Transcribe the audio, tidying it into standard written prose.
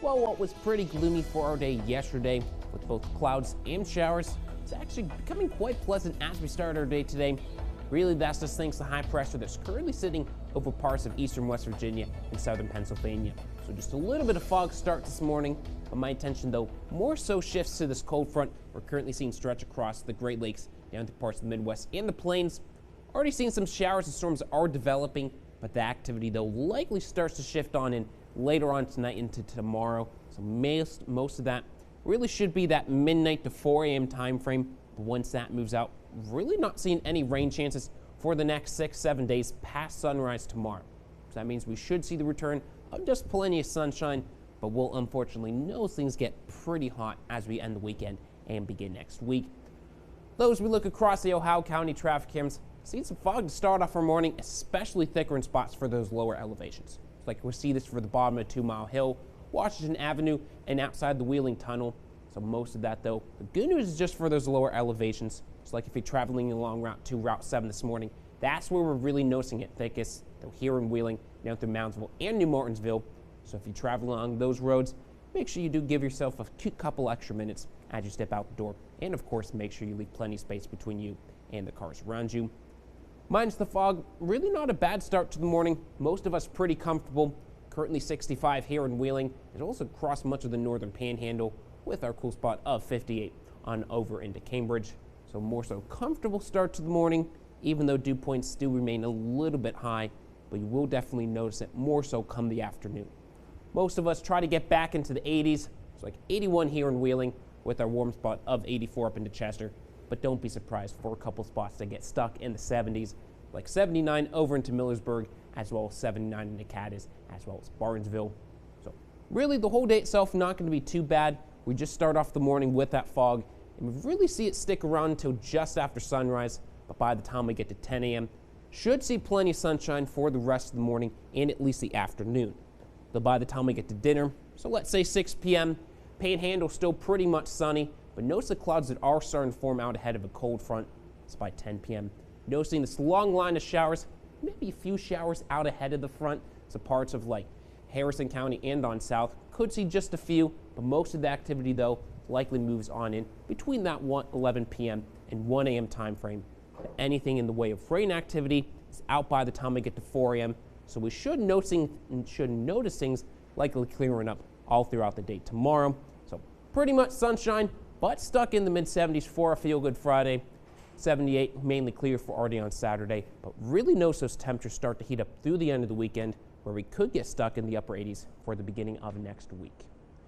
Well, what was pretty gloomy for our day yesterday with both clouds and showers, it's actually becoming quite pleasant as we start our day today. Really, that's just thanks to high pressure that's currently sitting over parts of eastern West Virginia and southern Pennsylvania. So just a little bit of fog start this morning, but my attention though more so shifts to this cold front we're currently seeing stretch across the Great Lakes down to parts of the Midwest and the plains. Already seeing some showers and storms are developing, but the activity though likely starts to shift on in later on tonight into tomorrow. So most of that really should be that midnight to 4 a.m. time frame. But once that moves out, really not seeing any rain chances for the next 6-7 days past sunrise tomorrow. So that means we should see the return of just plenty of sunshine, but we'll unfortunately know things get pretty hot as we end the weekend and begin next week. Though as we look across the Ohio County traffic cams, seeing some fog to start off our morning, especially thicker in spots for those lower elevations. Like we see this for the bottom of 2 Mile Hill, Washington Avenue, and outside the Wheeling Tunnel. So most of that though, the good news is just for those lower elevations. It's like if you're traveling along Route 2, Route 7 this morning, that's where we're really noticing it thickest. Though here in Wheeling, down through Moundsville and New Martinsville. So if you travel along those roads, make sure you do give yourself a couple extra minutes as you step out the door. And of course, make sure you leave plenty of space between you and the cars around you. Minus the fog, really not a bad start to the morning. Most of us pretty comfortable. Currently 65 here in Wheeling. It also across much of the northern panhandle with our cool spot of 58 on over into Cambridge. So more so comfortable start to the morning, even though dew points still remain a little bit high, but you will definitely notice it more so come the afternoon. Most of us try to get back into the 80s. It's like 81 here in Wheeling with our warm spot of 84 up into Chester. But don't be surprised for a couple spots that get stuck in the 70s, like 79 over into Millersburg, as well as 79 into Cadiz, as well as Barnesville. So really the whole day itself not going to be too bad. We just start off the morning with that fog, and we really see it stick around until just after sunrise. But by the time we get to 10 a.m., should see plenty of sunshine for the rest of the morning and at least the afternoon. Though by the time we get to dinner, so let's say 6 p.m., Panhandle still pretty much sunny, but notice the clouds that are starting to form out ahead of a cold front. It's by 10 p.m. Noticing this long line of showers, maybe a few showers out ahead of the front. So parts of like Harrison County and on south could see just a few, but most of the activity though likely moves on in between that 11 p.m. and 1 a.m. time frame. Anything in the way of rain activity is out by the time we get to 4 a.m. So we should notice things likely clearing up all throughout the day tomorrow. So pretty much sunshine, but stuck in the mid-70s for a feel-good Friday. 78 mainly clear for already on Saturday, but really notice those temperatures start to heat up through the end of the weekend, where we could get stuck in the upper 80s for the beginning of next week.